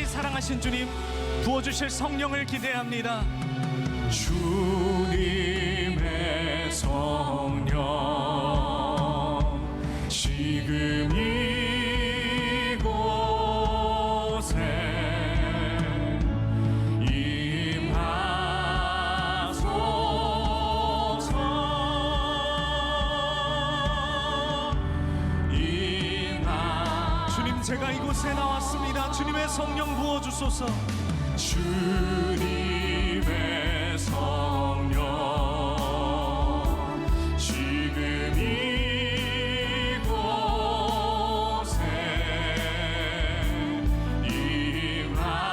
사랑하신 주님 부어주실 성령을 기대합니다. 주님의 성령 지금 이곳에 임하소서. 주님, 제가 이곳에 나왔습니다. 주님의 성령 부어주소서. 주님의 성령 지금 이곳에 임하소서.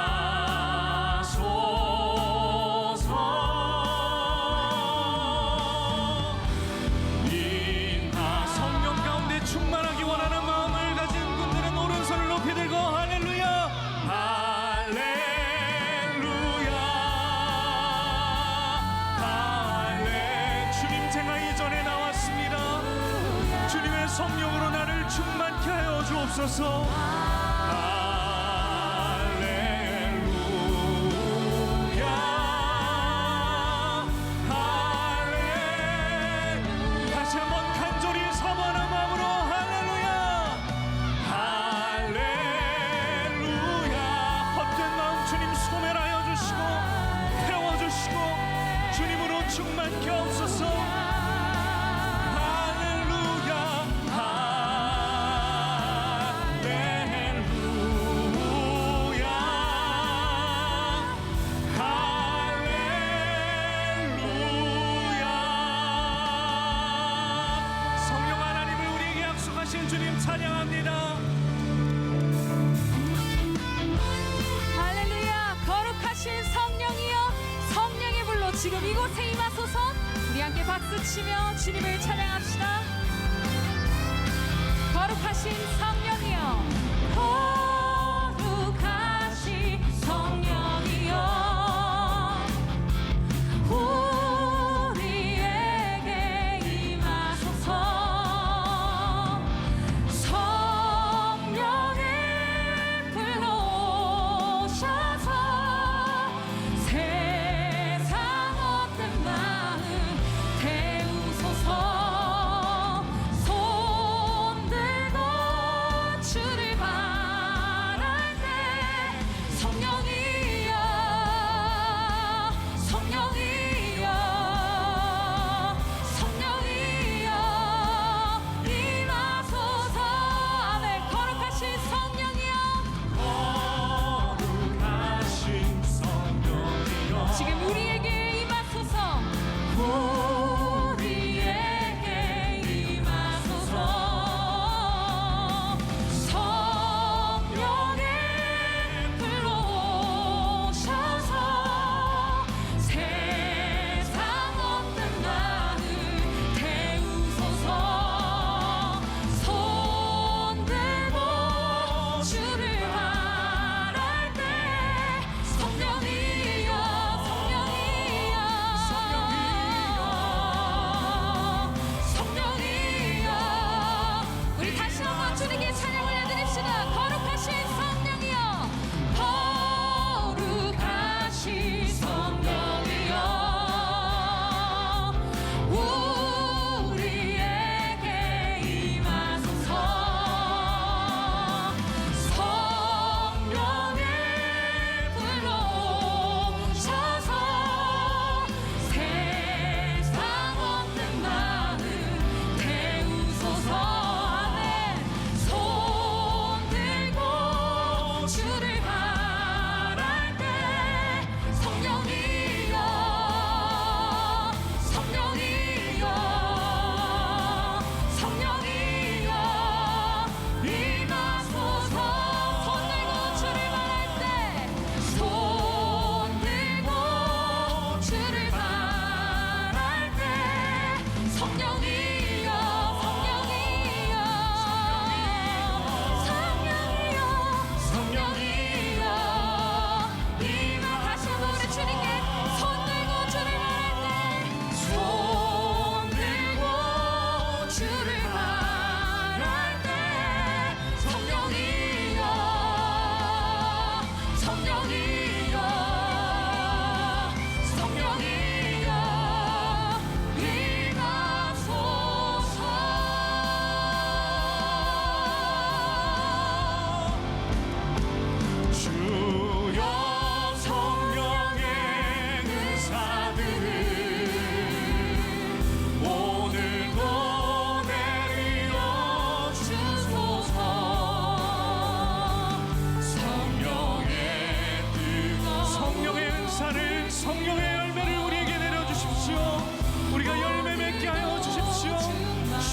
성령 가운데 충만하기 원하는 마음을 가진 분들은 오른손을 높이 들고 할렐루야, 주님, 제가 이전에 나왔습니다. 주님의 성령으로 나를 충만케 하여 주옵소서. 다시 한번 간절히 사모하는 마음으로 할렐루야, 할렐루야. 헛된 마음 주님 소멸하여 주시고 태워주시고 주님으로 충만케 하옵소서. 할렐루야, 할렐루야, 할렐루야. 성령 하나님을 우리에게 약속하신 주님 찬양합니다. 할렐루야. 거룩하신 성령이여, 성령의 불로 지금 이곳에 임하소서. 우리 함께 박수치며 주님을 찬양합시다. 거룩하신 성령이여, 거룩하신 성령이여, 우리에게 임하소서. 성령의 불로 오셔서 세상 어떤 마음 태우소서. 손 들고 주를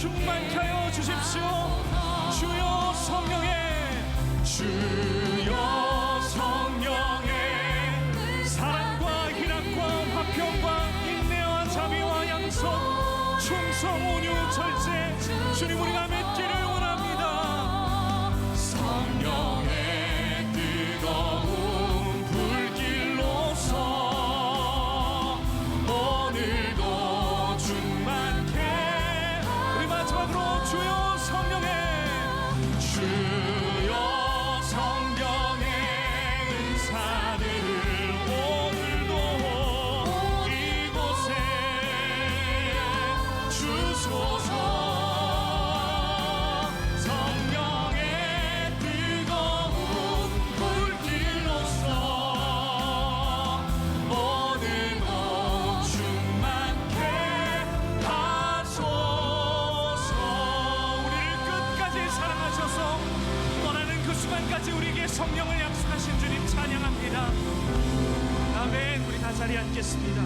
충만케 하여 주십시오. 주여 성령의 사랑과 희락과 화평과 인내와 자비와 양성 충성 온유 절제 주님 우리가 맺기를 원합니다. 성령의 뜨거운 불길로서 오늘도 충만케. 우리 마지막으로 주여 성령의 은사들을 오늘도 이곳에 주소서. 성령의 뜨거운 불길로서 오늘도 충만케 하소서. 우리를 끝까지 사랑하셔서 떠나는 그 순간까지 우리에게 성령을 약속하신 주님 찬양합니다. 아멘. 우리 다 자리에 앉겠습니다.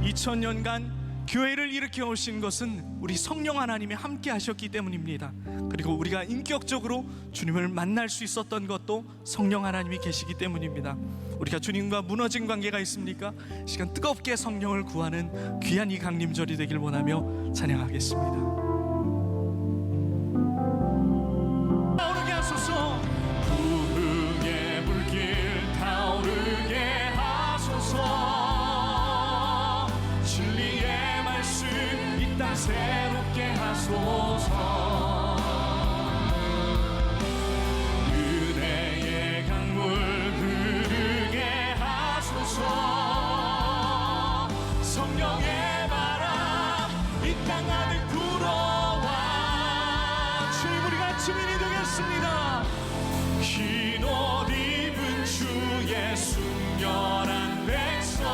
2000년간 교회를 일으켜 오신 것은 우리 성령 하나님이 함께 하셨기 때문입니다. 그리고 우리가 인격적으로 주님을 만날 수 있었던 것도 성령 하나님이 계시기 때문입니다. 우리가 주님과 무너진 관계가 있습니까? 시간 뜨겁게 성령을 구하는 귀한 이 강림절이 되길 원하며 찬양하겠습니다. 오르게 하소서. 부흥의 불길 타오르게 하소서. 진리의 말씀 이 땅 새롭게 하소서. 은혜의 강물 흐르게 하소서. 성령의 바람 이 땅 가득 불어와. 주님 우리가 증인이 되겠습니다. 흰 옷 입은 주의 순결한 백성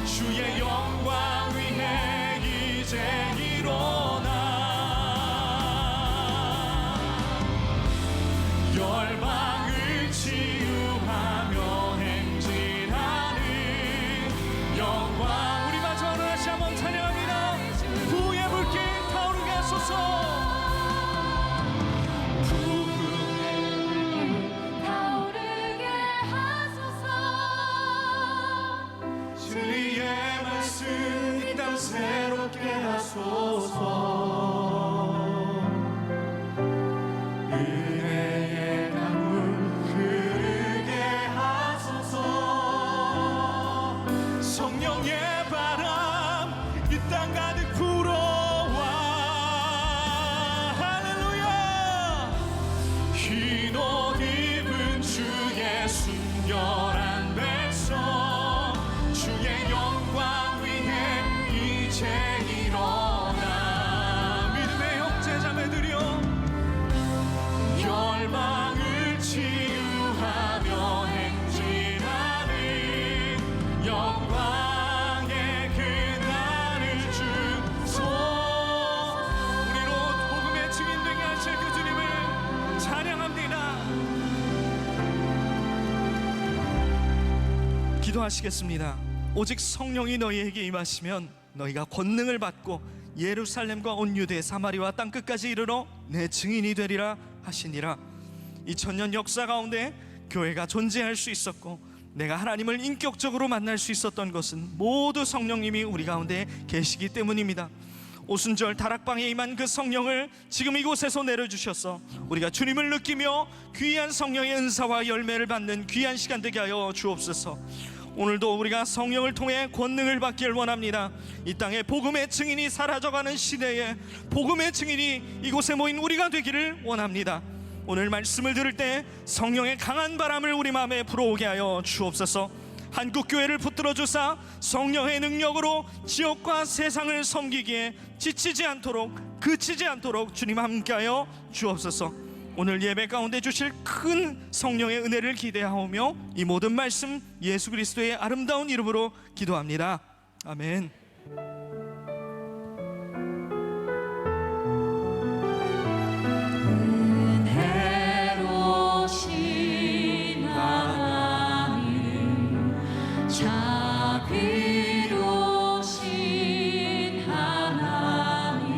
주의 영광 위에 이제 일어나. 열방을 치유하며 행진하는 영광. 우리 마지막으로 다시 한번 찬양합니다. 부의 불길 타오르게 하소서. 타오르게 하소서. 진리의 말씀 이 땅 새롭게 하소서. 은혜의 강물 흐르게 하소서. 성령의 바람 이 땅 가득 불어와. 할렐루야. 흰 옷 입은 주의 순결한 백성 주의 영광 위에 이제 일어나. 믿음의 형제 자매들이여 열방을 치유하며 행진하는 영광의 그날을 주소. 우리로 복음의 증인 되게 하실 그 주님을 찬양합니다. 기도하시겠습니다. 오직 성령이 너희에게 임하시면 너희가 권능을 받고 예루살렘과 온 유대 사마리아 땅 끝까지 이르러 내 증인이 되리라 하시니라. 2000년 역사 가운데 교회가 존재할 수 있었고 내가 하나님을 인격적으로 만날 수 있었던 것은 모두 성령님이 우리 가운데 계시기 때문입니다. 오순절 다락방에 임한 그 성령을 지금 이곳에서 내려주셔서 우리가 주님을 느끼며 귀한 성령의 은사와 열매를 받는 귀한 시간 되게 하여 주옵소서. 오늘도 우리가 성령을 통해 권능을 받길 원합니다. 이 땅에 복음의 증인이 사라져가는 시대에 복음의 증인이 이곳에 모인 우리가 되기를 원합니다. 오늘 말씀을 들을 때 성령의 강한 바람을 우리 마음에 불어오게 하여 주옵소서. 한국교회를 붙들어 주사 성령의 능력으로 지역과 세상을 섬기기에 지치지 않도록 그치지 않도록 주님 함께하여 주옵소서. 오늘 예배 가운데 주실 큰 성령의 은혜를 기대하오며 이 모든 말씀 예수 그리스도의 아름다운 이름으로 기도합니다. 아멘. 은혜로신 하나님 자비로신 하나님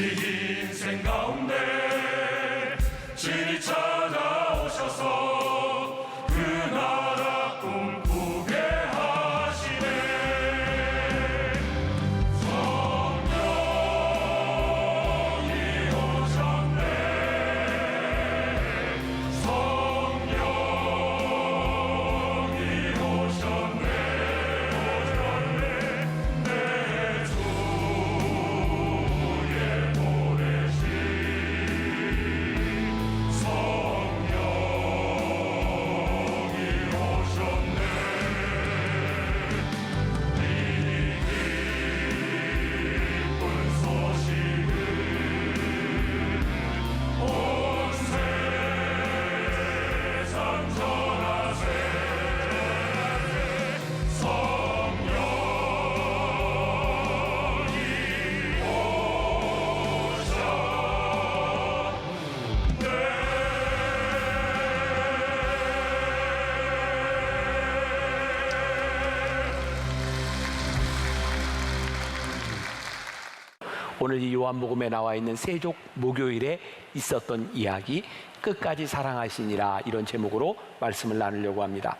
우리 인생 가운데 주님 찾아오셔서 그 나라 꿈꾸게 하시네. 성령이 오셨네. 성령이 오셨네. 내 주에 보내신 성령이 오셨네. 이 기쁜 소식을 온 세상 전하세. 성령이 오늘 이 요한복음에 나와 있는 세족 목요일에 있었던 이야기 끝까지 사랑하시니라, 이런 제목으로 말씀을 나누려고 합니다.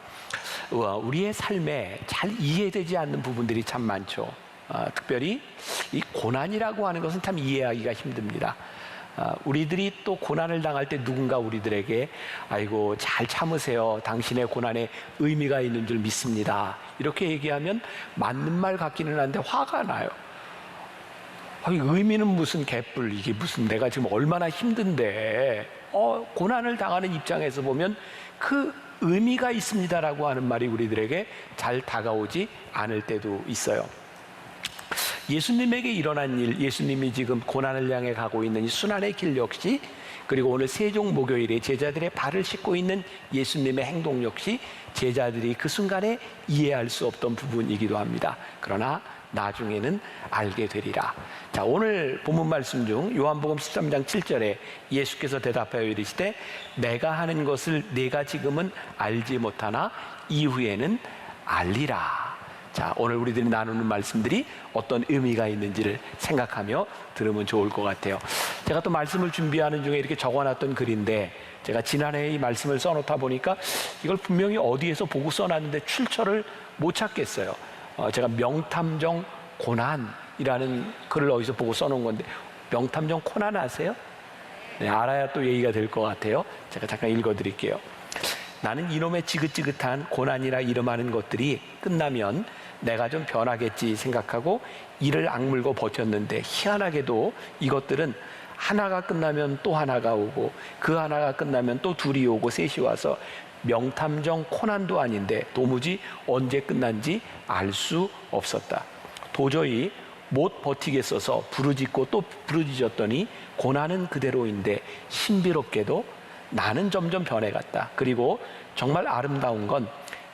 우리의 삶에 잘 이해되지 않는 부분들이 참 많죠. 특별히 이 고난이라고 하는 것은 참 이해하기가 힘듭니다. 우리들이 또 고난을 당할 때 누군가 우리들에게 아이고 잘 참으세요, 당신의 고난에 의미가 있는 줄 믿습니다, 이렇게 얘기하면 맞는 말 같기는 한데 화가 나요. 의미는 무슨 개뿔, 이게 무슨, 내가 지금 얼마나 힘든데 고난을 당하는 입장에서 보면 그 의미가 있습니다라고 하는 말이 우리들에게 잘 다가오지 않을 때도 있어요. 예수님에게 일어난 일, 예수님이 지금 고난을 향해 가고 있는 이 순환의 길 역시, 그리고 오늘 세종 목요일에 제자들의 발을 씻고 있는 예수님의 행동 역시 제자들이 그 순간에 이해할 수 없던 부분이기도 합니다. 그러나 나중에는 알게 되리라. 자, 오늘 본문 말씀 중 요한복음 13장 7절에 예수께서 대답하여 이르시되 내가 하는 것을 네가 지금은 알지 못하나 이후에는 알리라. 자, 오늘 우리들이 나누는 말씀들이 어떤 의미가 있는지를 생각하며 들으면 좋을 것 같아요. 제가 또 말씀을 준비하는 중에 이렇게 적어놨던 글인데, 제가 지난해에 이 말씀을 써놓다 보니까 이걸 분명히 어디에서 보고 써놨는데 출처를 못 찾겠어요. 제가 명탐정 고난이라는 글을 어디서 보고 써놓은 건데, 명탐정 코난 아세요? 네, 알아야 또 얘기가 될 것 같아요. 제가 잠깐 읽어드릴게요. 나는 이놈의 지긋지긋한 고난이라 이름하는 것들이 끝나면 내가 좀 변하겠지 생각하고 이를 악물고 버텼는데, 희한하게도 이것들은 하나가 끝나면 또 하나가 오고 그 하나가 끝나면 또 둘이 오고 셋이 와서 명탐정 코난도 아닌데 도무지 언제 끝난지 알 수 없었다. 도저히 못 버티겠어서 부르짖고 또 부르짖었더니 고난은 그대로인데 신비롭게도 나는 점점 변해갔다. 그리고 정말 아름다운 건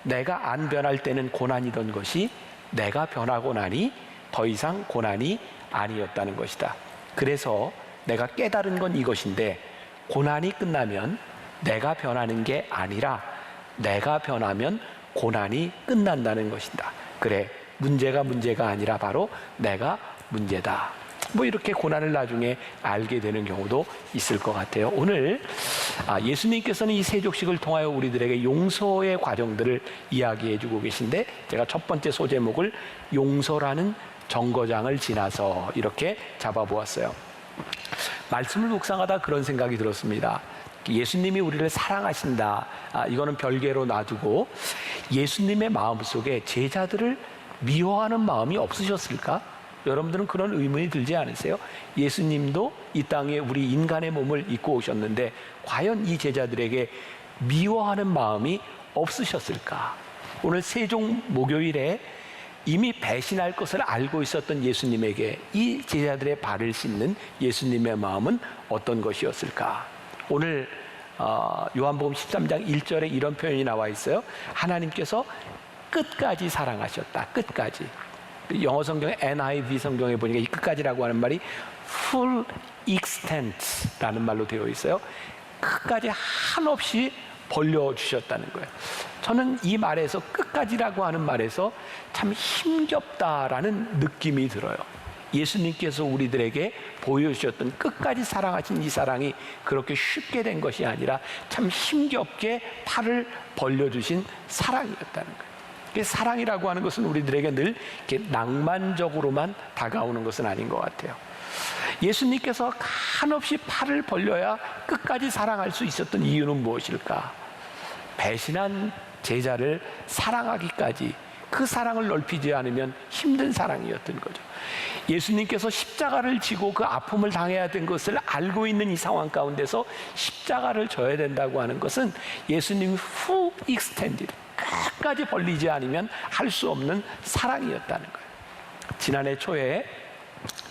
내가 안 변할 때는 고난이던 것이 내가 변하고 나니 더 이상 고난이 아니었다는 것이다. 그래서 내가 깨달은 건 이것인데, 고난이 끝나면 내가 변하는 게 아니라 내가 변하면 고난이 끝난다는 것이다. 그래, 문제가 아니라 바로 내가 문제다. 이렇게 고난을 나중에 알게 되는 경우도 있을 것 같아요. 오늘 예수님께서는 이 세족식을 통하여 우리들에게 용서의 과정들을 이야기해 주고 계신데, 제가 첫 번째 소제목을 용서라는 정거장을 지나서 이렇게 잡아보았어요. 말씀을 묵상하다 그런 생각이 들었습니다. 예수님이 우리를 사랑하신다, 이거는 별개로 놔두고 예수님의 마음속에 제자들을 미워하는 마음이 없으셨을까? 여러분들은 그런 의문이 들지 않으세요? 예수님도 이 땅에 우리 인간의 몸을 입고 오셨는데 과연 이 제자들에게 미워하는 마음이 없으셨을까? 오늘 세종 목요일에 이미 배신할 것을 알고 있었던 예수님에게 이 제자들의 발을 씻는 예수님의 마음은 어떤 것이었을까? 오늘 요한복음 13장 1절에 이런 표현이 나와 있어요. 하나님께서 끝까지 사랑하셨다. 끝까지. 영어 성경의 NIV 성경에 보니까 이 끝까지라고 하는 말이 full extent라는 말로 되어 있어요. 끝까지 한없이 벌려주셨다는 거예요. 저는 이 말에서, 끝까지라고 하는 말에서 참 힘겹다라는 느낌이 들어요. 예수님께서 우리들에게 보여주셨던 끝까지 사랑하신 이 사랑이 그렇게 쉽게 된 것이 아니라 참 힘겹게 팔을 벌려주신 사랑이었다는 거예요. 사랑이라고 하는 것은 우리들에게 늘 이렇게 낭만적으로만 다가오는 것은 아닌 것 같아요. 예수님께서 한없이 팔을 벌려야 끝까지 사랑할 수 있었던 이유는 무엇일까? 배신한 제자를 사랑하기까지 그 사랑을 넓히지 않으면 힘든 사랑이었던 거죠. 예수님께서 십자가를 지고 그 아픔을 당해야 된 것을 알고 있는 이 상황 가운데서 십자가를 져야 된다고 하는 것은 예수님이 full extended, 끝까지 벌리지 않으면 할 수 없는 사랑이었다는 거예요. 지난해 초에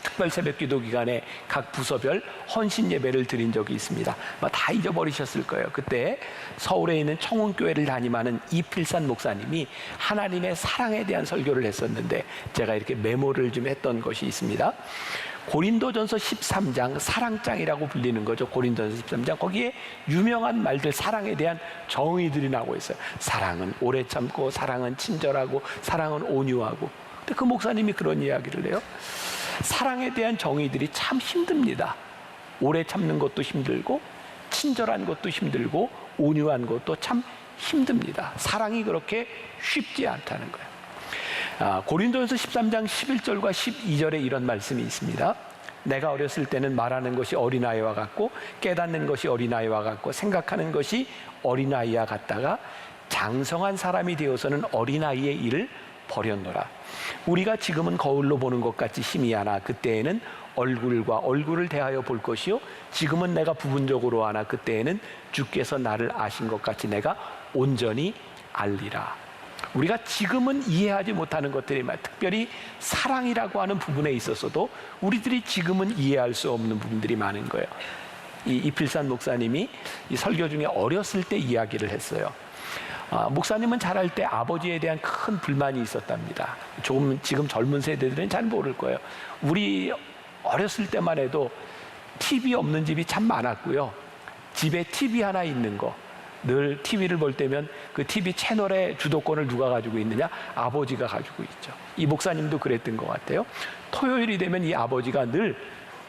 특별 새벽 기도 기간에 각 부서별 헌신 예배를 드린 적이 있습니다. 다 잊어버리셨을 거예요. 그때 서울에 있는 청운교회를 담임하는 이필산 목사님이 하나님의 사랑에 대한 설교를 했었는데 제가 이렇게 메모를 좀 했던 것이 있습니다. 고린도전서 13장, 사랑장이라고 불리는 거죠. 고린도전서 13장, 거기에 유명한 말들, 사랑에 대한 정의들이 나오고 있어요. 사랑은 오래 참고, 사랑은 친절하고, 사랑은 온유하고. 근데 그 목사님이 그런 이야기를 해요. 사랑에 대한 정의들이 참 힘듭니다. 오래 참는 것도 힘들고, 친절한 것도 힘들고, 온유한 것도 참 힘듭니다. 사랑이 그렇게 쉽지 않다는 거예요. 고린도전서 13장 11절과 12절에 이런 말씀이 있습니다. 내가 어렸을 때는 말하는 것이 어린아이와 같고, 깨닫는 것이 어린아이와 같고, 생각하는 것이 어린아이와 같다가 장성한 사람이 되어서는 어린아이의 일을 버렸노라. 우리가 지금은 거울로 보는 것 같이 희미하나 그때에는 얼굴과 얼굴을 대하여 볼 것이요, 지금은 내가 부분적으로 아나 그때에는 주께서 나를 아신 것 같이 내가 온전히 알리라. 우리가 지금은 이해하지 못하는 것들이 특별히 사랑이라고 하는 부분에 있어서도 우리들이 지금은 이해할 수 없는 부분들이 많은 거예요. 이 이필산 목사님이 이 설교 중에 어렸을 때 이야기를 했어요. 목사님은 자랄 때 아버지에 대한 큰 불만이 있었답니다. 조금 지금 젊은 세대들은 잘 모를 거예요. 우리 어렸을 때만 해도 TV 없는 집이 참 많았고요. 집에 TV 하나 있는 거, 늘 TV를 볼 때면 그 TV 채널의 주도권을 누가 가지고 있느냐? 아버지가 가지고 있죠. 이 목사님도 그랬던 것 같아요. 토요일이 되면 이 아버지가 늘,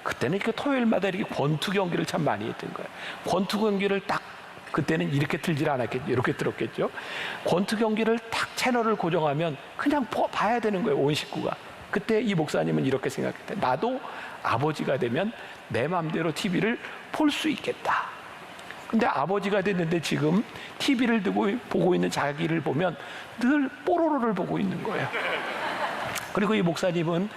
그때는 그 토요일마다 이렇게 권투 경기를 참 많이 했던 거예요. 권투 경기를 딱, 그때는 이렇게 틀질 않았겠죠. 이렇게 들었겠죠. 권투 경기를 딱 채널을 고정하면 그냥 봐야 되는 거예요, 온 식구가. 그때 이 목사님은 이렇게 생각했대요. 나도 아버지가 되면 내 마음대로 TV를 볼 수 있겠다. 근데 아버지가 됐는데 지금 TV를 두고 보고 있는 자기를 보면 늘 뽀로로를 보고 있는 거예요. 그리고 이 목사님은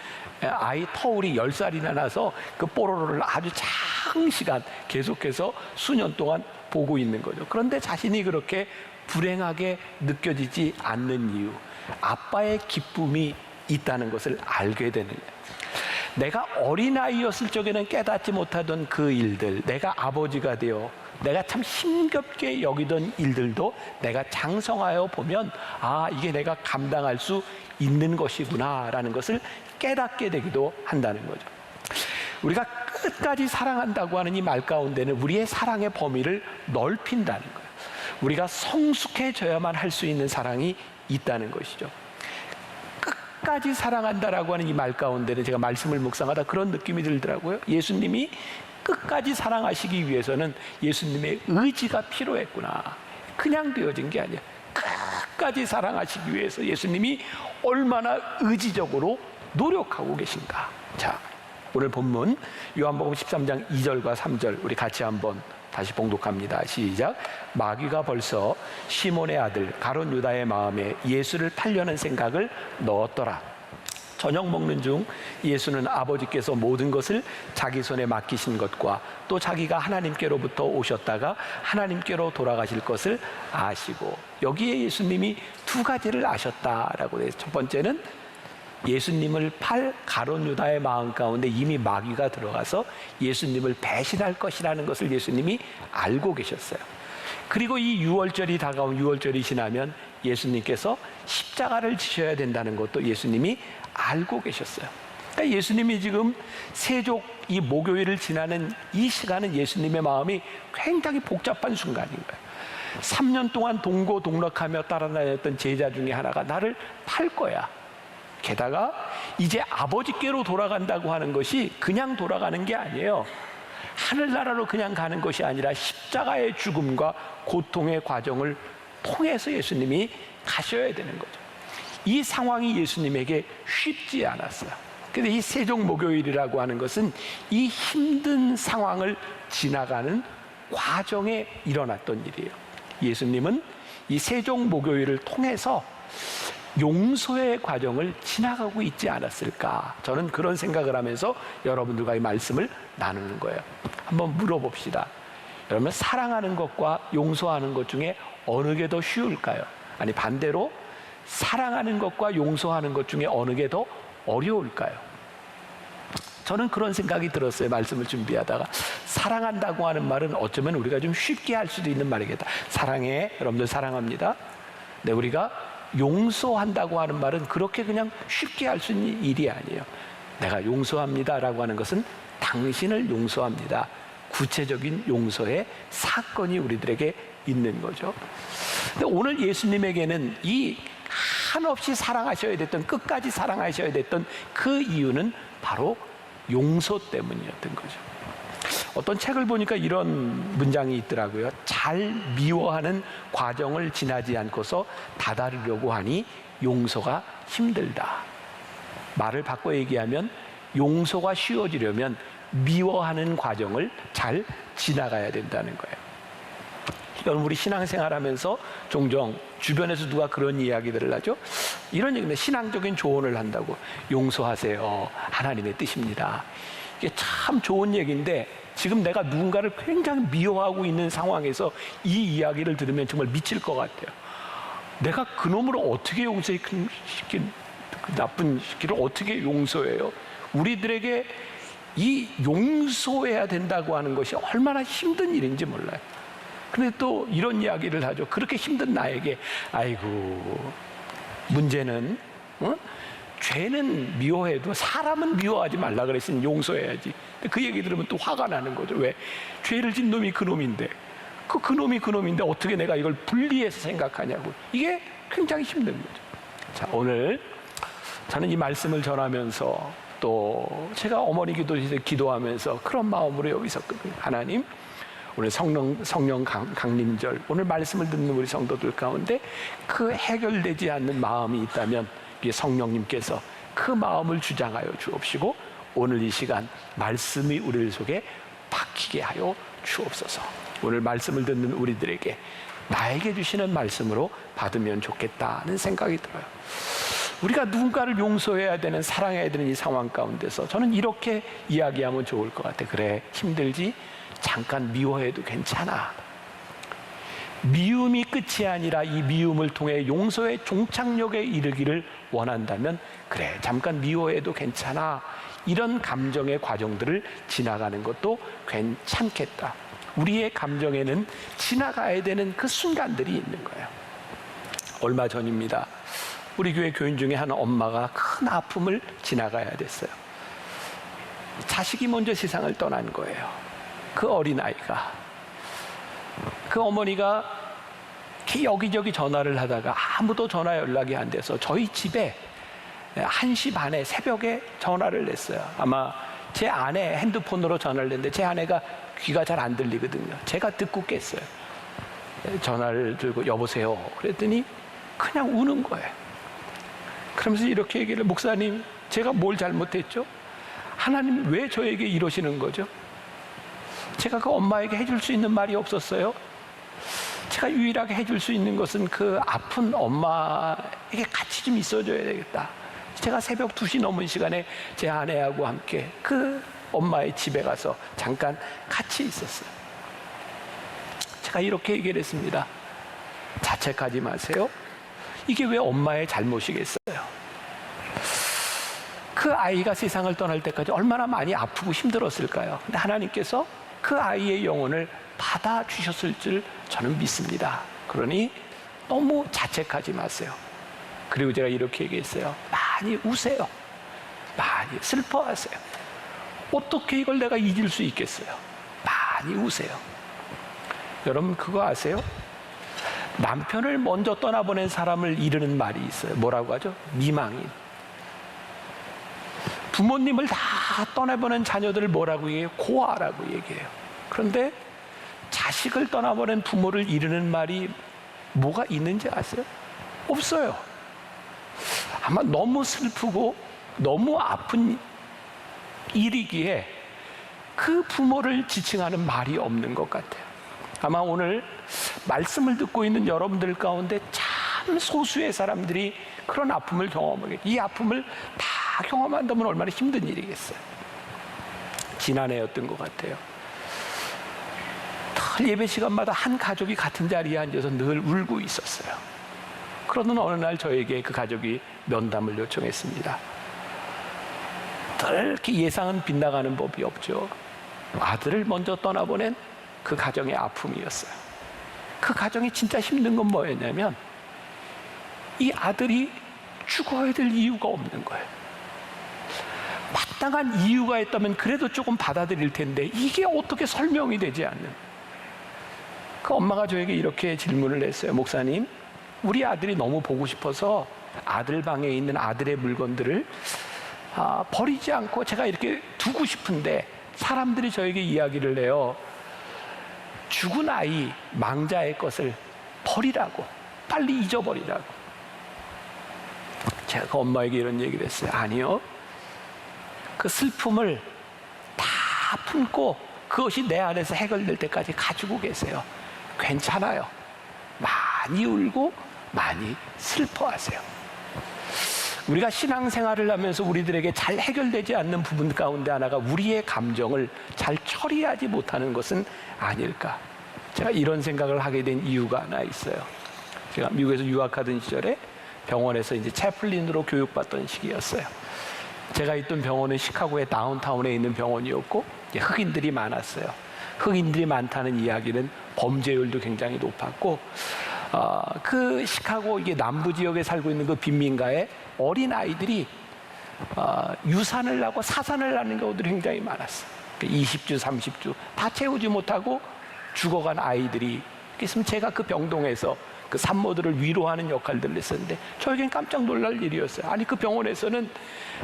아이 터울이 10살이나 나서 그 뽀로로를 아주 장시간 계속해서 수년 동안 보고 있는 거죠. 그런데 자신이 그렇게 불행하게 느껴지지 않는 이유, 아빠의 기쁨이 있다는 것을 알게 되는 거예요. 내가 어린아이였을 적에는 깨닫지 못하던 그 일들, 내가 아버지가 되어 내가 참 힘겹게 여기던 일들도 내가 장성하여 보면 이게 내가 감당할 수 있는 것이구나 라는 것을 깨닫게 되기도 한다는 거죠. 우리가 끝까지 사랑한다고 하는 이 말 가운데는 우리의 사랑의 범위를 넓힌다는 거예요. 우리가 성숙해져야만 할 수 있는 사랑이 있다는 것이죠. 끝까지 사랑한다라고 하는 이 말 가운데는 제가 말씀을 묵상하다 그런 느낌이 들더라고요. 예수님이 끝까지 사랑하시기 위해서는 예수님의 의지가 필요했구나. 그냥 되어진 게 아니야. 끝까지 사랑하시기 위해서 예수님이 얼마나 의지적으로 노력하고 계신가. 자, 오늘 본문 요한복음 13장 2절과 3절 우리 같이 한번 다시 봉독합니다. 시작. 마귀가 벌써 시몬의 아들 가룟 유다의 마음에 예수를 팔려는 생각을 넣었더라. 저녁 먹는 중 예수는 아버지께서 모든 것을 자기 손에 맡기신 것과 또 자기가 하나님께로부터 오셨다가 하나님께로 돌아가실 것을 아시고, 여기에 예수님이 두 가지를 아셨다라고 해요. 첫 번째는 예수님을 팔 가룟 유다의 마음 가운데 이미 마귀가 들어가서 예수님을 배신할 것이라는 것을 예수님이 알고 계셨어요. 그리고 이 유월절이 다가온 유월절이 지나면 예수님께서 십자가를 지셔야 된다는 것도 예수님이 알고 계셨어요. 그러니까 예수님이 지금 세족 이 목요일을 지나는 이 시간은 예수님의 마음이 굉장히 복잡한 순간인 거예요. 3년 동안 동고동락하며 따라다녔던 제자 중에 하나가 나를 팔 거야. 게다가 이제 아버지께로 돌아간다고 하는 것이 그냥 돌아가는 게 아니에요. 하늘나라로 그냥 가는 것이 아니라 십자가의 죽음과 고통의 과정을 통해서 예수님이 가셔야 되는 거죠. 이 상황이 예수님에게 쉽지 않았어요. 그런데 이 세종목요일이라고 하는 것은 이 힘든 상황을 지나가는 과정에 일어났던 일이에요. 예수님은 이 세종목요일을 통해서 용서의 과정을 지나가고 있지 않았을까? 저는 그런 생각을 하면서 여러분들과 이 말씀을 나누는 거예요. 한번 물어봅시다. 여러분, 사랑하는 것과 용서하는 것 중에 어느 게 더 쉬울까요? 아니, 반대로 사랑하는 것과 용서하는 것 중에 어느 게 더 어려울까요? 저는 그런 생각이 들었어요. 말씀을 준비하다가 사랑한다고 하는 말은 어쩌면 우리가 좀 쉽게 할 수도 있는 말이겠다. 사랑해, 여러분들 사랑합니다. 근데 우리가 용서한다고 하는 말은 그렇게 그냥 쉽게 할 수 있는 일이 아니에요. 내가 용서합니다라고 하는 것은 당신을 용서합니다. 구체적인 용서의 사건이 우리들에게 있는 거죠. 근데 오늘 예수님에게는 이 한없이 사랑하셔야 됐던, 끝까지 사랑하셔야 됐던 그 이유는 바로 용서 때문이었던 거죠. 어떤 책을 보니까 이런 문장이 있더라고요. 잘 미워하는 과정을 지나지 않고서 다다르려고 하니 용서가 힘들다. 말을 바꿔 얘기하면 용서가 쉬워지려면 미워하는 과정을 잘 지나가야 된다는 거예요. 여러분, 우리 신앙생활 하면서 종종 주변에서 누가 그런 이야기들을 하죠. 이런 얘기는 신앙적인 조언을 한다고. 용서하세요. 하나님의 뜻입니다. 이게 참 좋은 얘기인데 지금 내가 누군가를 굉장히 미워하고 있는 상황에서 이 이야기를 들으면 정말 미칠 것 같아요. 내가 그놈을 어떻게 용서시킨, 그 나쁜 시키를 어떻게 용서해요? 우리들에게 이 용서해야 된다고 하는 것이 얼마나 힘든 일인지 몰라요. 근데 또 이런 이야기를 하죠. 그렇게 힘든 나에게, 아이고, 문제는 죄는 미워해도 사람은 미워하지 말라 그랬으니 용서해야지. 근데 그 얘기 들으면 또 화가 나는 거죠. 왜? 죄를 진 놈이 그놈인데, 그놈이 그놈인데 어떻게 내가 이걸 분리해서 생각하냐고. 이게 굉장히 힘든 거죠. 자, 오늘 저는 이 말씀을 전하면서 또 제가 어머니 기도실에 기도하면서 그런 마음으로 여기 있었거든요. 하나님, 오늘 성령 강림절, 오늘 말씀을 듣는 우리 성도들 가운데 그 해결되지 않는 마음이 있다면 성령님께서 그 마음을 주장하여 주옵시고 오늘 이 시간 말씀이 우리 속에 박히게 하여 주옵소서. 오늘 말씀을 듣는 우리들에게 나에게 주시는 말씀으로 받으면 좋겠다는 생각이 들어요. 우리가 누군가를 용서해야 되는, 사랑해야 되는 이 상황 가운데서 저는 이렇게 이야기하면 좋을 것 같아. 그래, 힘들지? 잠깐 미워해도 괜찮아. 미움이 끝이 아니라 이 미움을 통해 용서의 종착역에 이르기를 원한다면 그래, 잠깐 미워해도 괜찮아. 이런 감정의 과정들을 지나가는 것도 괜찮겠다. 우리의 감정에는 지나가야 되는 그 순간들이 있는 거예요. 얼마 전입니다. 우리 교회 교인 중에 한 엄마가 큰 아픔을 지나가야 됐어요. 자식이 먼저 세상을 떠난 거예요. 그 어린아이가. 그 어머니가 여기저기 전화를 하다가 아무도 전화 연락이 안 돼서 저희 집에 1시 반에 새벽에 전화를 했어요. 아마 제 아내 핸드폰으로 전화를 했는데 제 아내가 귀가 잘 안 들리거든요. 제가 듣고 깼어요. 전화를 들고 여보세요. 그랬더니 그냥 우는 거예요. 그러면서 이렇게 얘기를, 목사님, 제가 뭘 잘못했죠? 하나님 왜 저에게 이러시는 거죠? 제가 그 엄마에게 해줄 수 있는 말이 없었어요. 제가 유일하게 해줄 수 있는 것은 그 아픈 엄마에게 같이 좀 있어줘야 되겠다. 제가 새벽 2시 넘은 시간에 제 아내하고 함께 그 엄마의 집에 가서 잠깐 같이 있었어요. 제가 이렇게 얘기를 했습니다. 자책하지 마세요. 이게 왜 엄마의 잘못이겠어요? 그 아이가 세상을 떠날 때까지 얼마나 많이 아프고 힘들었을까요? 근데 하나님께서 그 아이의 영혼을 받아주셨을 줄 저는 믿습니다. 그러니 너무 자책하지 마세요. 그리고 제가 이렇게 얘기했어요. 많이 우세요. 많이 슬퍼하세요. 어떻게 이걸 내가 잊을 수 있겠어요? 많이 우세요. 여러분 그거 아세요? 남편을 먼저 떠나보낸 사람을 이르는 말이 있어요. 뭐라고 하죠? 미망인. 부모님을 다 떠나보낸 자녀들을 뭐라고 얘기해요? 고아라고 얘기해요. 그런데 자식을 떠나보낸 부모를 이르는 말이 뭐가 있는지 아세요? 없어요. 아마 너무 슬프고 너무 아픈 일이기에 그 부모를 지칭하는 말이 없는 것 같아요. 아마 오늘 말씀을 듣고 있는 여러분들 가운데 참 소수의 사람들이 그런 아픔을 경험하겠죠. 이 아픔을 다 경험한다면 얼마나 힘든 일이겠어요. 지난해였던 것 같아요. 늘 예배 시간마다 한 가족이 같은 자리에 앉아서 늘 울고 있었어요. 그러던 어느 날 저에게 그 가족이 면담을 요청했습니다. 늘 이렇게 예상은 빗나가는 법이 없죠. 아들을 먼저 떠나보낸 그 가정의 아픔이었어요. 그 가정이 진짜 힘든 건 뭐였냐면 이 아들이 죽어야 될 이유가 없는 거예요. 마땅한 이유가 있다면 그래도 조금 받아들일 텐데 이게 어떻게 설명이 되지 않는. 그 엄마가 저에게 이렇게 질문을 했어요. 목사님, 우리 아들이 너무 보고 싶어서 아들 방에 있는 아들의 물건들을 버리지 않고 제가 이렇게 두고 싶은데 사람들이 저에게 이야기를 해요. 죽은 아이, 망자의 것을 버리라고, 빨리 잊어버리라고. 제가 그 엄마에게 이런 얘기를 했어요. 아니요, 그 슬픔을 다 품고 그것이 내 안에서 해결될 때까지 가지고 계세요. 괜찮아요. 많이 울고 많이 슬퍼하세요. 우리가 신앙생활을 하면서 우리들에게 잘 해결되지 않는 부분 가운데 하나가 우리의 감정을 잘 처리하지 못하는 것은 아닐까. 제가 이런 생각을 하게 된 이유가 하나 있어요. 제가 미국에서 유학하던 시절에 병원에서 이제 채플린으로 교육받던 시기였어요. 제가 있던 병원은 시카고의 다운타운에 있는 병원이었고 흑인들이 많았어요. 흑인들이 많다는 이야기는 범죄율도 굉장히 높았고 그 시카고 이게 남부 지역에 살고 있는 그 빈민가에 어린 아이들이 유산을 하고 사산을 하는 경우들이 굉장히 많았어요. 20주, 30주 다 채우지 못하고 죽어간 아이들이. 그래서 제가 그 병동에서 그 산모들을 위로하는 역할들을 했었는데 저에겐 깜짝 놀랄 일이었어요. 아니 그 병원에서는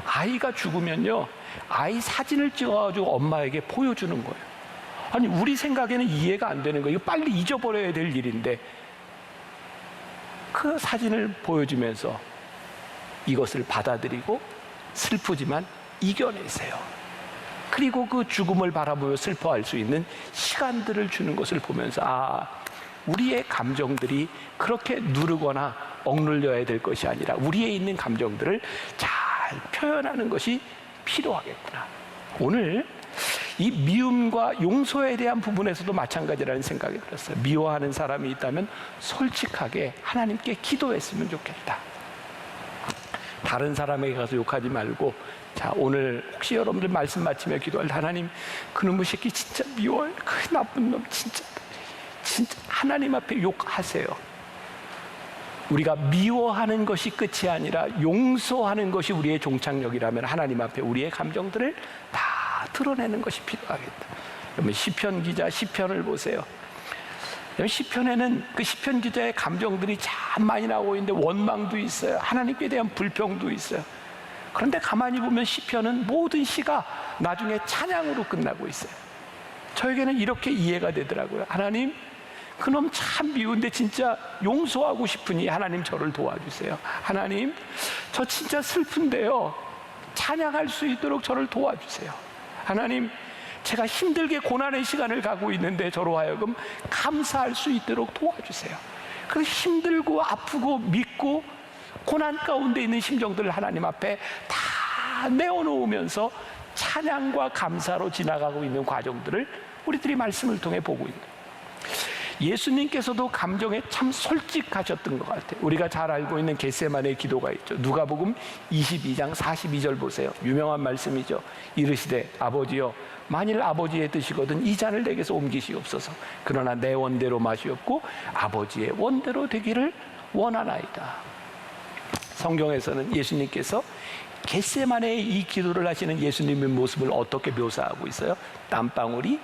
아이가 죽으면요 아이 사진을 찍어가지고 엄마에게 보여주는 거예요. 아니 우리 생각에는 이해가 안 되는 거예요. 이거 빨리 잊어버려야 될 일인데 그 사진을 보여주면서 이것을 받아들이고 슬프지만 이겨내세요. 그리고 그 죽음을 바라보며 슬퍼할 수 있는 시간들을 주는 것을 보면서 우리의 감정들이 그렇게 누르거나 억눌려야 될 것이 아니라 우리에 있는 감정들을 잘 표현하는 것이 필요하겠구나. 오늘 이 미움과 용서에 대한 부분에서도 마찬가지라는 생각이 들었어요. 미워하는 사람이 있다면 솔직하게 하나님께 기도했으면 좋겠다. 다른 사람에게 가서 욕하지 말고 자 오늘 혹시 여러분들 말씀 마치며 기도할 하나님 그놈의 새끼 진짜 미워요. 그 나쁜 놈 진짜 하나님 앞에 욕하세요. 우리가 미워하는 것이 끝이 아니라 용서하는 것이 우리의 종착역이라면 하나님 앞에 우리의 감정들을 다 드러내는 것이 필요하겠다. 그러면 시편 기자 시편을 보세요. 시편에는 그 시편 기자의 감정들이 참 많이 나오고 있는데 원망도 있어요. 하나님께 대한 불평도 있어요. 그런데 가만히 보면 시편은 모든 시가 나중에 찬양으로 끝나고 있어요. 저에게는 이렇게 이해가 되더라고요. 하나님 그놈 참 미운데 진짜 용서하고 싶으니 하나님 저를 도와주세요. 하나님 저 진짜 슬픈데요 찬양할 수 있도록 저를 도와주세요. 하나님 제가 힘들게 고난의 시간을 가고 있는데 저로 하여금 감사할 수 있도록 도와주세요. 그 힘들고 아프고 믿고 고난 가운데 있는 심정들을 하나님 앞에 다 내어놓으면서 찬양과 감사로 지나가고 있는 과정들을 우리들이 말씀을 통해 보고 있는 거예요. 예수님께서도 감정에 참 솔직하셨던 것 같아요. 우리가 잘 알고 있는 겟세마네 기도가 있죠. 누가복음 22장 42절 보세요. 유명한 말씀이죠. 이르시되 아버지여 만일 아버지의 뜻이거든 이 잔을 내게서 옮기시옵소서. 그러나 내 원대로 마시옵고 아버지의 원대로 되기를 원하나이다. 성경에서는 예수님께서 겟세마네의 이 기도를 하시는 예수님의 모습을 어떻게 묘사하고 있어요? 땀방울이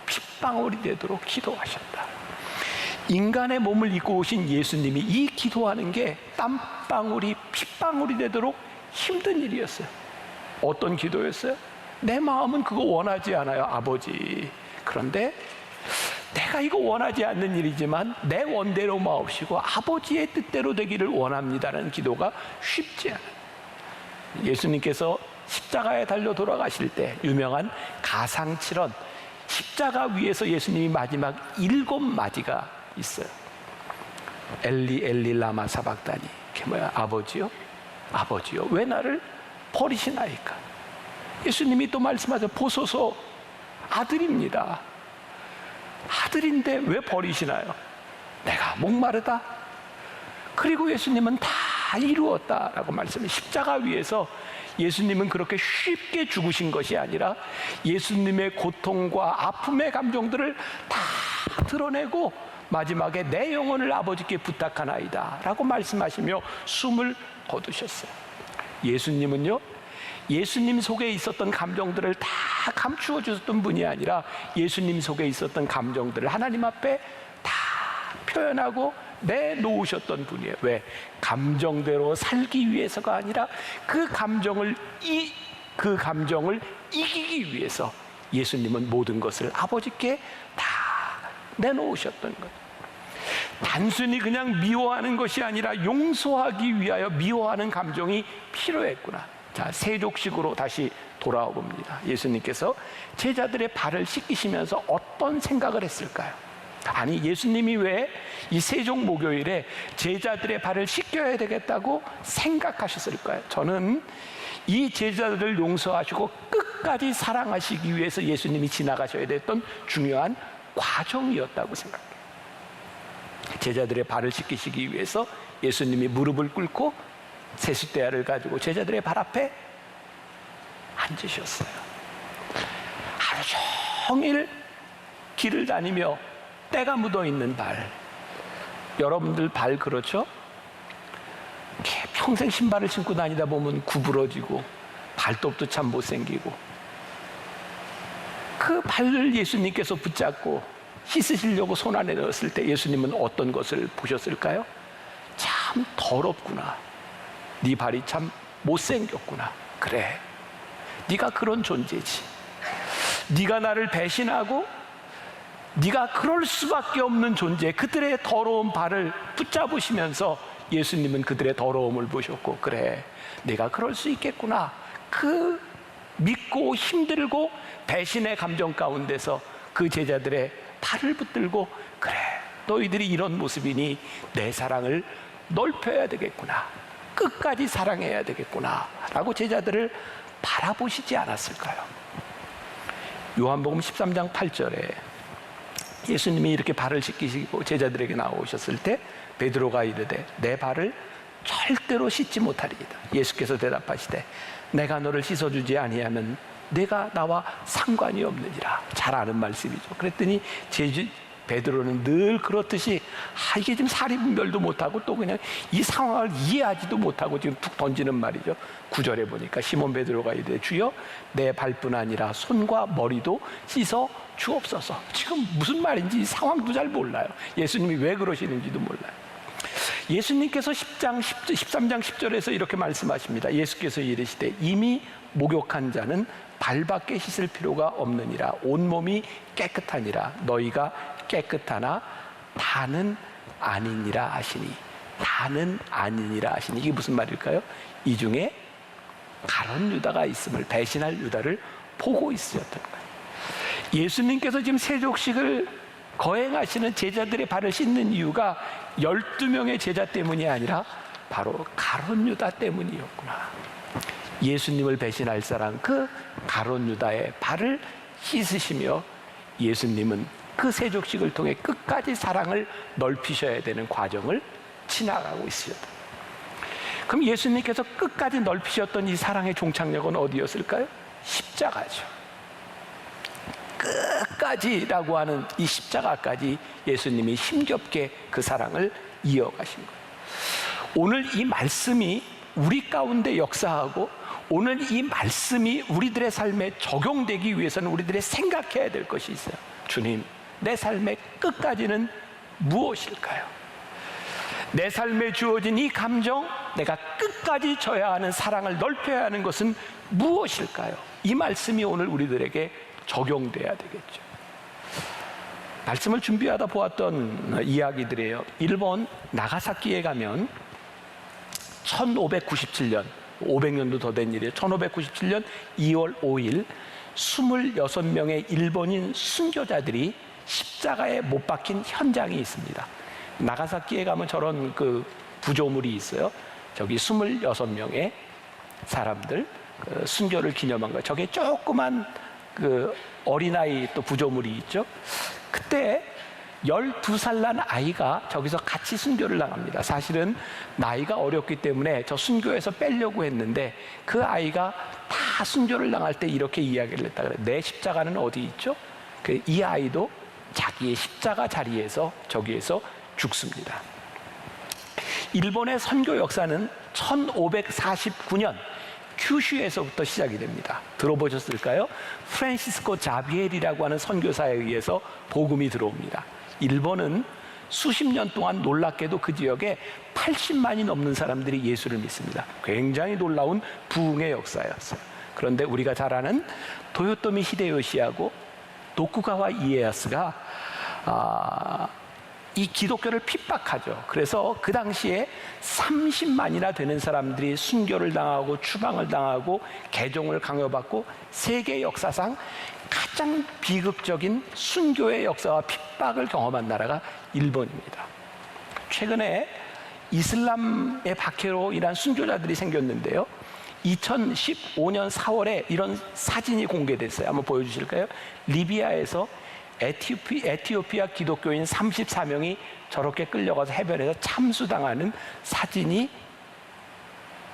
핏방울이 되도록 기도하셨다. 인간의 몸을 입고 오신 예수님이 이 기도하는 게 땀방울이 핏방울이 되도록 힘든 일이었어요. 어떤 기도였어요? 내 마음은 그거 원하지 않아요, 아버지. 그런데 내가 이거 원하지 않는 일이지만 내 원대로 마옵시고 아버지의 뜻대로 되기를 원합니다라는 기도가 쉽지 않아요. 예수님께서 십자가에 달려 돌아가실 때 유명한 가상칠언, 십자가 위에서 예수님이 마지막 7마디가 있어요. 엘리 엘리 라마 사박다니. 그게 뭐야? 아버지요? 아버지요, 왜 나를 버리시나이까? 예수님이 또 말씀하세요. 보소서, 아들입니다. 아들인데 왜 버리시나요? 내가 목마르다. 그리고 예수님은 다 이루었다라고 말씀해요. 십자가 위에서 예수님은 그렇게 쉽게 죽으신 것이 아니라 예수님의 고통과 아픔의 감정들을 다 드러내고 마지막에 내 영혼을 아버지께 부탁하나이다 라고 말씀하시며 숨을 거두셨어요. 예수님은요, 예수님 속에 있었던 감정들을 다 감추어 주셨던 분이 아니라 예수님 속에 있었던 감정들을 하나님 앞에 다 표현하고 내놓으셨던 분이에요. 왜? 감정대로 살기 위해서가 아니라 그 감정을 이기기 위해서 예수님은 모든 것을 아버지께 다 내놓으셨던 거예요. 단순히 그냥 미워하는 것이 아니라 용서하기 위하여 미워하는 감정이 필요했구나. 자, 세족식으로 다시 돌아와 봅니다. 예수님께서 제자들의 발을 씻기시면서 어떤 생각을 했을까요? 아니, 예수님이 왜 이 세족 목요일에 제자들의 발을 씻겨야 되겠다고 생각하셨을까요? 저는 이 제자들을 용서하시고 끝까지 사랑하시기 위해서 예수님이 지나가셔야 됐던 중요한 과정이었다고 생각해요. 제자들의 발을 씻기시기 위해서 예수님이 무릎을 꿇고 세숫대야를 가지고 제자들의 발 앞에 앉으셨어요. 하루 종일 길을 다니며 때가 묻어있는 발, 여러분들 발 그렇죠? 평생 신발을 신고 다니다 보면 구부러지고 발톱도 참 못생기고, 그 발을 예수님께서 붙잡고 씻으시려고 손 안에 넣었을 때 예수님은 어떤 것을 보셨을까요? 참 더럽구나. 네 발이 참 못생겼구나. 그래, 네가 그런 존재지. 네가 나를 배신하고 네가 그럴 수밖에 없는 존재. 그들의 더러운 발을 붙잡으시면서 예수님은 그들의 더러움을 보셨고, 그래, 내가 그럴 수 있겠구나. 그 믿고 힘들고 배신의 감정 가운데서 그 제자들의 발을 붙들고, 그래, 너희들이 이런 모습이니 내 사랑을 넓혀야 되겠구나, 끝까지 사랑해야 되겠구나 라고 제자들을 바라보시지 않았을까요? 요한복음 13장 8절에 예수님이 이렇게 발을 씻기시고 제자들에게 나오셨을 때 베드로가 이르되 내 발을 절대로 씻지 못하리이다. 예수께서 대답하시되 내가 너를 씻어주지 아니하면 내가 나와 상관이 없느니라. 잘 아는 말씀이죠. 그랬더니 베드로는 늘 그렇듯이 이게 지금 사리분별도 못하고 또 그냥 이 상황을 이해하지도 못하고 지금 툭 던지는 말이죠. 9절에 보니까 시몬 베드로가 이르되 주여 내 발뿐 아니라 손과 머리도 씻어 주옵소서. 지금 무슨 말인지 상황도 잘 몰라요. 예수님이 왜 그러시는지도 몰라요. 예수님께서 13장 10절에서 이렇게 말씀하십니다. 예수께서 이르시되 이미 목욕한 자는 발밖에 씻을 필요가 없느니라. 온몸이 깨끗하니라. 너희가 깨끗하나 다는 아니니라 하시니. 다는 아니니라 하시니. 이게 무슨 말일까요? 이 중에 가룟 유다가 있음을, 배신할 유다를 보고 있으셨던 거예요. 예수님께서 지금 세족식을 거행하시는 제자들의 발을 씻는 이유가 12명의 제자 때문이 아니라 바로 가룟 유다 때문이었구나. 예수님을 배신할 사람, 그 가룟 유다의 발을 씻으시며 예수님은 그 세족식을 통해 끝까지 사랑을 넓히셔야 되는 과정을 지나가고 있으셨다. 그럼 예수님께서 끝까지 넓히셨던 이 사랑의 종착역은 어디였을까요? 십자가죠. 끝까지라고 하는 이 십자가까지 예수님이 힘겹게 그 사랑을 이어가신 거예요. 오늘 이 말씀이 우리 가운데 역사하고 오늘 이 말씀이 우리들의 삶에 적용되기 위해서는 우리들이 생각해야 될 것이 있어요. 주님, 내 삶의 끝까지는 무엇일까요? 내 삶에 주어진 이 감정, 내가 끝까지 져야 하는 사랑을 넓혀야 하는 것은 무엇일까요? 이 말씀이 오늘 우리들에게 적용돼야 되겠죠. 말씀을 준비하다 보았던 이야기들이에요. 일본 나가사키에 가면 1597년, 500년도 더 된 일이에요. 1597년 2월 5일 26명의 일본인 순교자들이 십자가에 못 박힌 현장이 있습니다. 나가사키에 가면 저런 그 구조물이 있어요. 저기 26명의 사람들 순교를 기념한 거예요. 저게 조그만 그 어린아이 또 구조물이 있죠. 그때 12살 난 아이가 저기서 같이 순교를 당합니다. 사실은 나이가 어렸기 때문에 저 순교에서 빼려고 했는데 그 아이가 다 순교를 당할 때 이렇게 이야기를 했다 그래요. 내 십자가는 어디 있죠? 이 아이도 자기의 십자가 자리에서 저기에서 죽습니다. 일본의 선교 역사는 1549년 큐슈에서부터 시작이 됩니다. 들어보셨을까요? 프란시스코 자비엘이라고 하는 선교사에 의해서 복음이 들어옵니다. 일본은 수십 년 동안 놀랍게도 그 지역에 80만이 넘는 사람들이 예수를 믿습니다. 굉장히 놀라운 부흥의 역사였어요. 그런데 우리가 잘 아는 도요토미 히데요시하고 도쿠가와 이에야스가 이 기독교를 핍박하죠. 그래서 그 당시에 30만이나 되는 사람들이 순교를 당하고 추방을 당하고 개종을 강요받고 세계 역사상 가장 비극적인 순교의 역사와 핍박을 경험한 나라가 일본입니다. 최근에 이슬람의 박해로 인한 순교자들이 생겼는데요. 2015년 4월에 이런 사진이 공개됐어요. 한번 보여주실까요? 리비아에서 에티오피아 기독교인 34명이 저렇게 끌려가서 해변에서 참수당하는 사진이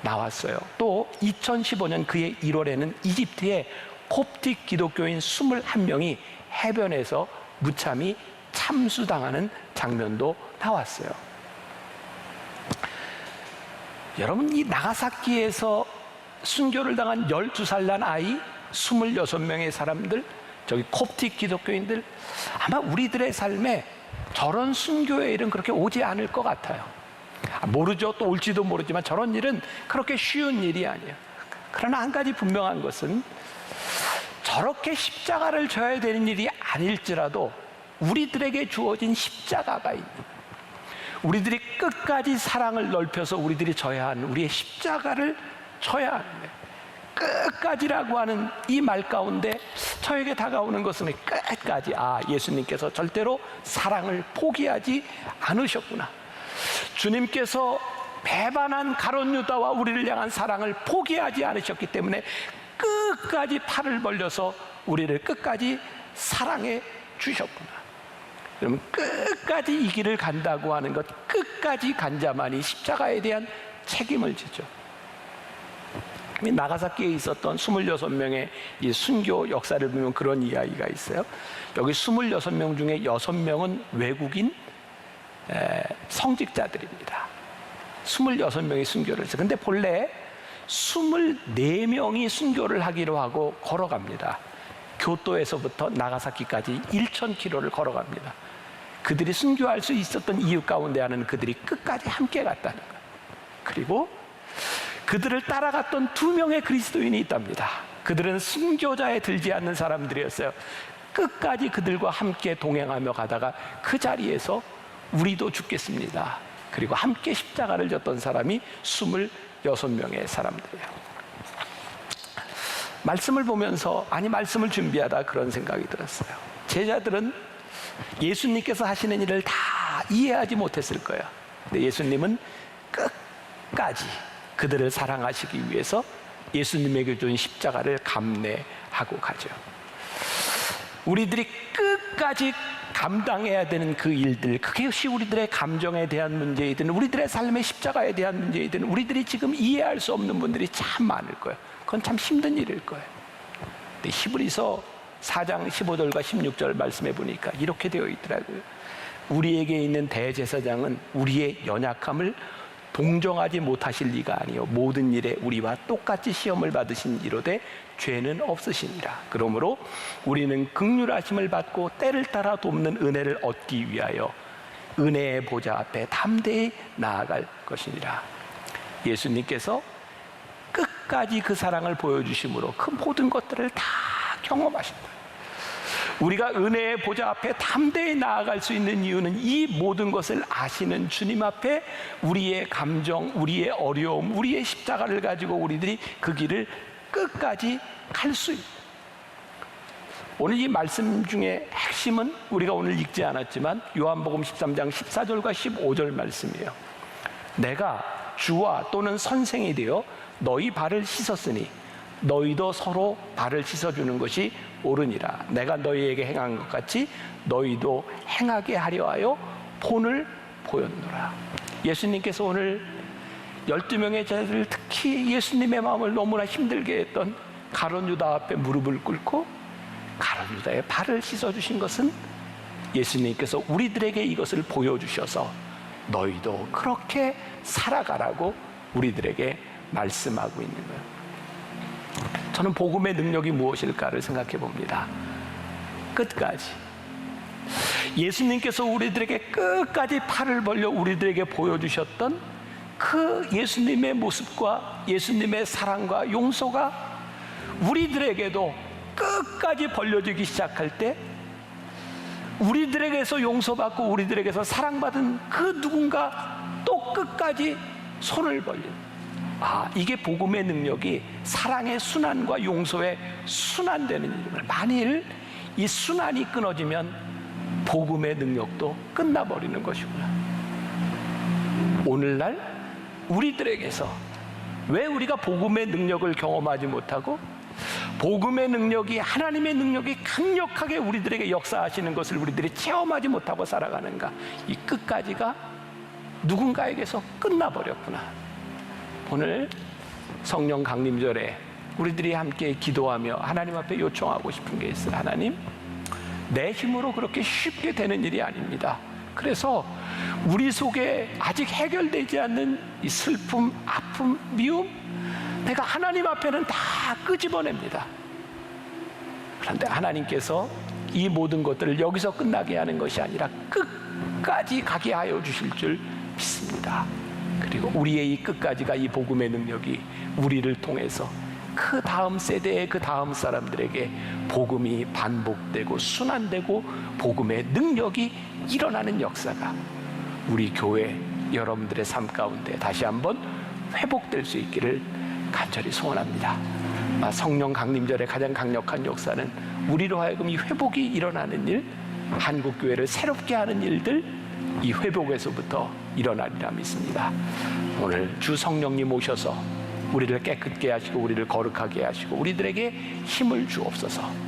나왔어요. 또 2015년 그해 1월에는 이집트의 콥틱 기독교인 21명이 해변에서 무참히 참수당하는 장면도 나왔어요. 여러분, 이 나가사키에서 순교를 당한 12살 난 아이, 26명의 사람들, 저기 콥틱 기독교인들, 아마 우리들의 삶에 저런 순교의 일은 그렇게 오지 않을 것 같아요. 모르죠. 또 올지도 모르지만 저런 일은 그렇게 쉬운 일이 아니에요. 그러나 한 가지 분명한 것은 저렇게 십자가를 져야 되는 일이 아닐지라도 우리들에게 주어진 십자가가 있는, 우리들이 끝까지 사랑을 넓혀서 우리들이 져야 하는 우리의 십자가를 져야 하는 거예요. 끝까지라고 하는 이 말 가운데 저에게 다가오는 것은 끝까지, 예수님께서 절대로 사랑을 포기하지 않으셨구나. 주님께서 배반한 가룟 유다와 우리를 향한 사랑을 포기하지 않으셨기 때문에 끝까지 팔을 벌려서 우리를 끝까지 사랑해 주셨구나. 여러분, 끝까지 이 길을 간다고 하는 것, 끝까지 간 자만이 십자가에 대한 책임을 지죠. 나가사키에 있었던 26명의 이 순교 역사를 보면 그런 이야기가 있어요. 여기 26명 중에 6명은 외국인 성직자들입니다. 26명이 순교를 했어요. 근데 본래 24명이 순교를 하기로 하고 걸어갑니다. 교토에서부터 나가사키까지 1,000km를 걸어갑니다. 그들이 순교할 수 있었던 이유 가운데 하나는 그들이 끝까지 함께 갔다는 거예요. 그리고 그들을 따라갔던 2명의 그리스도인이 있답니다. 그들은 순교자에 들지 않는 사람들이었어요. 끝까지 그들과 함께 동행하며 가다가 그 자리에서 우리도 죽겠습니다. 그리고 함께 십자가를 졌던 사람이 26명의 사람들이에요. 말씀을 보면서, 말씀을 준비하다 그런 생각이 들었어요. 제자들은 예수님께서 하시는 일을 다 이해하지 못했을 거예요. 근데 예수님은 끝까지 그들을 사랑하시기 위해서 예수님에게 준 십자가를 감내하고 가죠. 우리들이 끝까지 감당해야 되는 그 일들, 그것이 우리들의 감정에 대한 문제이든 우리들의 삶의 십자가에 대한 문제이든 우리들이 지금 이해할 수 없는 분들이 참 많을 거예요. 그건 참 힘든 일일 거예요. 근데 히브리서 4장 15절과 16절 말씀해 보니까 이렇게 되어 있더라고요. 우리에게 있는 대제사장은 우리의 연약함을 동정하지 못하실 리가 아니요 모든 일에 우리와 똑같이 시험을 받으신 이로되 죄는 없으시니라. 그러므로 우리는 긍휼하심을 받고 때를 따라 돕는 은혜를 얻기 위하여 은혜의 보좌 앞에 담대히 나아갈 것이니라. 예수님께서 끝까지 그 사랑을 보여주심으로 그 모든 것들을 다 경험하신다. 우리가 은혜의 보좌 앞에 담대히 나아갈 수 있는 이유는 이 모든 것을 아시는 주님 앞에 우리의 감정, 우리의 어려움, 우리의 십자가를 가지고 우리들이 그 길을 끝까지 갈 수 있다. 오늘 이 말씀 중에 핵심은 우리가 오늘 읽지 않았지만 요한복음 13장 14절과 15절 말씀이에요. 내가 주와 또는 선생이 되어 너희 발을 씻었으니 너희도 서로 발을 씻어주는 것이 옳으니라. 내가 너희에게 행한 것 같이 너희도 행하게 하려 하여 본을 보였노라. 예수님께서 오늘 12명의 제자들, 특히 예수님의 마음을 너무나 힘들게 했던 가룟 유다 앞에 무릎을 꿇고 가룟 유다의 발을 씻어주신 것은 예수님께서 우리들에게 이것을 보여주셔서 너희도 그렇게 살아가라고 우리들에게 말씀하고 있는 거예요. 저는 복음의 능력이 무엇일까를 생각해 봅니다. 끝까지 예수님께서 우리들에게 끝까지 팔을 벌려 우리들에게 보여주셨던 그 예수님의 모습과 예수님의 사랑과 용서가 우리들에게도 끝까지 벌려지기 시작할 때 우리들에게서 용서받고 우리들에게서 사랑받은 그 누군가 또 끝까지 손을 벌리는, 이게 복음의 능력이 사랑의 순환과 용서의 순환되는 일입니다. 만일 이 순환이 끊어지면 복음의 능력도 끝나버리는 것이구나. 오늘날 우리들에게서 왜 우리가 복음의 능력을 경험하지 못하고 복음의 능력이, 하나님의 능력이 강력하게 우리들에게 역사하시는 것을 우리들이 체험하지 못하고 살아가는가? 이 끝까지가 누군가에게서 끝나버렸구나. 오늘 성령 강림절에 우리들이 함께 기도하며 하나님 앞에 요청하고 싶은 게 있어요. 하나님, 내 힘으로 그렇게 쉽게 되는 일이 아닙니다. 그래서 우리 속에 아직 해결되지 않는 이 슬픔, 아픔, 미움, 내가 하나님 앞에는 다 끄집어냅니다. 그런데 하나님께서 이 모든 것들을 여기서 끝나게 하는 것이 아니라 끝까지 가게 하여 주실 줄 믿습니다. 그리고 우리의 이 끝까지가, 이 복음의 능력이 우리를 통해서 그 다음 세대의 그 다음 사람들에게 복음이 반복되고 순환되고 복음의 능력이 일어나는 역사가 우리 교회 여러분들의 삶 가운데 다시 한번 회복될 수 있기를 간절히 소원합니다. 성령 강림절의 가장 강력한 역사는 우리로 하여금 이 회복이 일어나는 일, 한국교회를 새롭게 하는 일들, 이 회복에서부터 일어나리라 믿습니다. 오늘 주 성령님 오셔서 우리를 깨끗게 하시고 우리를 거룩하게 하시고 우리들에게 힘을 주옵소서.